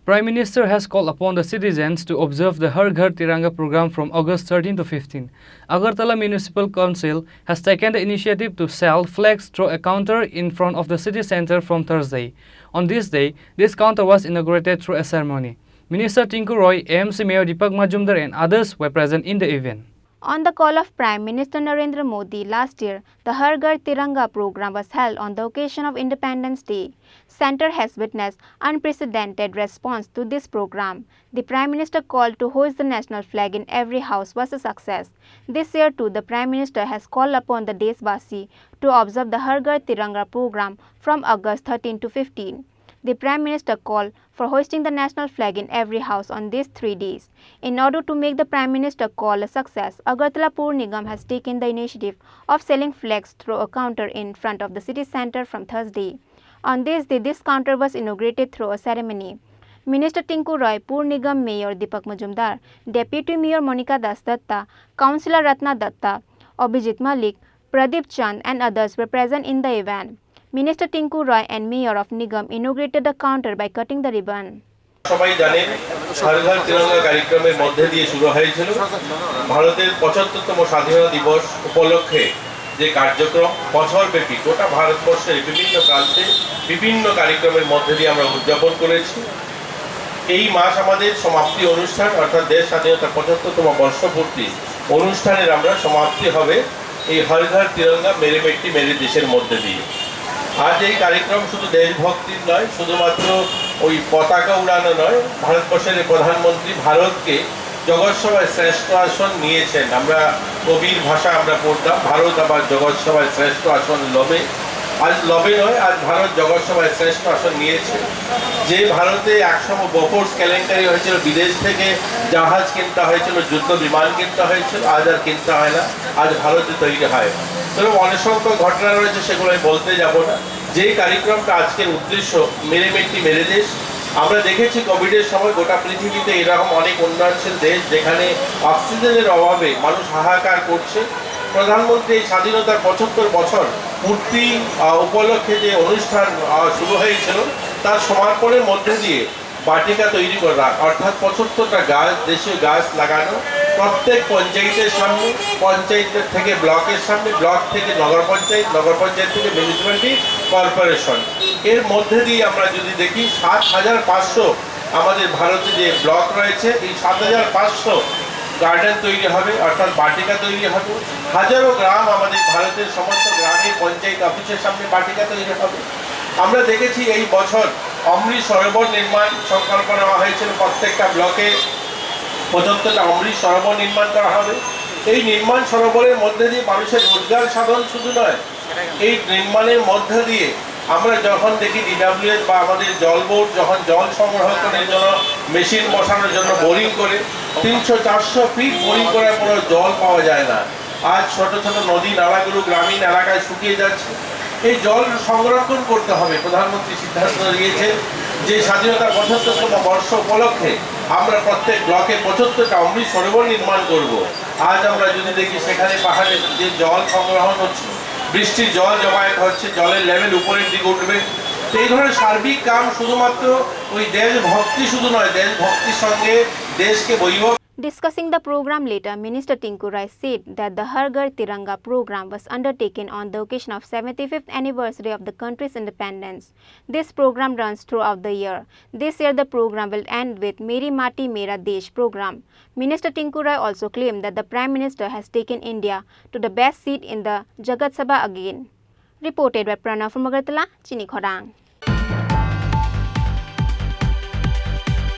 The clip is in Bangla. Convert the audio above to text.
Prime Minister has called upon the citizens to observe the Har Ghar Tiranga program from August 13 to 15. Agartala Municipal Council has taken the initiative to sell flags through a counter in front of the city centre from Thursday. On this day, this counter was inaugurated through a ceremony. Minister Tinku Roy, AMC Mayor Deepak Majumdar and others were present in the event. On the call of Prime Minister Narendra Modi last year, the Har Ghar Tiranga program was held on the occasion of Independence Day. Centre has witnessed unprecedented response to this program. The Prime Minister called to hoist the national flag in every house was a success. This year too, the Prime Minister has called upon the Deshbasi to observe the Har Ghar Tiranga program from August 13 to 15. The Prime Minister called for hoisting the national flag in every house on these 3 days. In order to make the Prime Minister call a success, Agartala Pur Nigam has taken the initiative of selling flags through a counter in front of the city centre from Thursday. On this day, this counter was inaugurated through a ceremony. Minister Tinku Roy, Pur Nigam Mayor Deepak Majumdar, Deputy Mayor Monica Das Datta, Councillor Ratna Datta, Abhijit Malik, Pradeep Chand and others were present in the event. Minister Tinku Roy and Mayor of Nigam inaugurated the counter by cutting the ribbon. সবাই জানেন হর ঘর তিরঙ্গা কার্যক্রমের মধ্যে দিয়ে শুরু হয়েছিল ভারতের ৭৫তম স্বাধীনতা দিবস উপলক্ষে যে কার্যক্রম বছরব্যাপী গোটা ভারতবর্ষের বিভিন্ন প্রান্তে বিভিন্ন কার্যক্রমের মধ্যে দিয়ে আমরা উদযাপন করেছি এই মাস আমাদের সমাপ্তি অনুষ্ঠান অর্থাৎ দেশ স্বাধীনতার ৭৫তম বর্ষপূর্তি অনুষ্ঠানের আমরা সমাপ্তি হবে এই হর ঘর তিরঙ্গা মেরে মিট্টি মেরে দেশের মধ্যে দিয়ে আজ এই কার্যক্রম শুধু দেশভক্তির নয় শুধুমাত্র ওই পতাকা উড়ানো নয় ভারতবর্ষের প্রধানমন্ত্রী ভারতকে জগৎসভায় শ্রেষ্ঠ আসন নিয়েছেন আমরা কবির ভাষা আমরা পড়তাম ভারত আবার জগৎসভায় শ্রেষ্ঠ আসন লবে আজ লবে নয় আজ ভারত জগৎসভায় শ্রেষ্ঠ আসন নিয়েছে যে ভারতে একসময় বোফোর্স কেলেঙ্কারি হয়েছিল বিদেশ থেকে জাহাজ কিনতে হয়েছিল যুদ্ধ বিমান কিনতে হয়েছিল আজ আর কিনতে হয় না আজ ভারতে তৈরি হয় তবে অনেক সংখ্যক ঘটনা রয়েছে সেগুলো আমি বলতে যাব না যে কার্যক্রমটা আজকের উদ্দেশ্য মেরে মিট্টি মেরে দেশ আমরা দেখেছি কোভিডের সময় গোটা পৃথিবীতে এরকম অনেক উন্নয়নশীল দেশ যেখানে অক্সিজেনের অভাবে মানুষ হাহাকার করছে প্রধানমন্ত্রী এই স্বাধীনতার ৭৫ বছর পূর্তি উপলক্ষে যে অনুষ্ঠান শুরু হয়েছিল তার সমর্পণের মধ্যে দিয়ে বাটিকা তৈরি করা অর্থাৎ ৭৫টা গাছ দেশীয় গাছ লাগানো প্রত্যেক পঞ্চায়েতের সামনে পঞ্চায়েতের থেকে ব্লকের সামনে ব্লক থেকে নগর পঞ্চায়েত থেকে মিউনিসিপ্যালিটি কর্পোরেশন এর মধ্যে দিয়ে আমরা যদি দেখি ৭৫০০ আমাদের ভারতে যে ব্লক রয়েছে এই ৭৫০০ গার্ডেন তৈরি হবে অর্থাৎ বাটিকা তৈরি হবে হাজারো গ্রাম আমাদের ভারতের সমস্ত গ্রামে পঞ্চায়েত অফিসের সামনে বাটিকা তৈরি হবে আমরা দেখেছি এই বছর অমৃত সরোবর নির্মাণ সংকল্প নেওয়া হয়েছিল প্রত্যেকটা ব্লকে ৭৫টা অমৃত সরোবর নির্মাণ করা হবে এই নির্মাণ সরোবরের মধ্যে দিয়ে মানুষের রোজগার সাধন শুধু নয় এই নির্মাণের মধ্যে দিয়ে আমরা যখন দেখি ডিডব্লিউএস বা আমাদের জল বোর্ড যখন জল সংগ্রহ করার জন্য মেশিন বসানোর জন্য বোরিং করে ৩০০-৪০০ ফিট বোরিং করার পরেও জল পাওয়া যায় না আজ ছোট ছোট নদী নালাগুলো গ্রামীণ এলাকায় শুকিয়ে যাচ্ছে এই জল সংরক্ষণ করতে হবে প্রধানমন্ত্রী সিদ্ধান্ত নিয়েছে যে স্বাধীনতার ৭৫তম বর্ষ উপলক্ষে আমরা প্রত্যেক ব্লকে ৭৫টা অমৃত সরোবর নির্মাণ করব আজ আমরা যদি দেখি সেখানে পাহাড়ে যে জল সংগ্রহণ হচ্ছে বৃষ্টির জল জমায়েত হচ্ছে জলের লেভেল উপরের দিকে উঠবে তো এই ধরনের সার্বিক কাম শুধুমাত্র ওই দেশভক্তি শুধু নয় দেশভক্তির সঙ্গে দেশকে বৈভব Discussing the program later, Minister Tinku Roy said that the Har Ghar Tiranga program was undertaken on the occasion of 75th anniversary of the country's independence. This program runs throughout the year. This year the program will end with Meri Mati Mera Desh program. Minister Tinku Roy also claimed that the Prime Minister has taken India to the best seat in the Jagat Sabha again. Reported by Pranav from Agartala, Chini Khorang.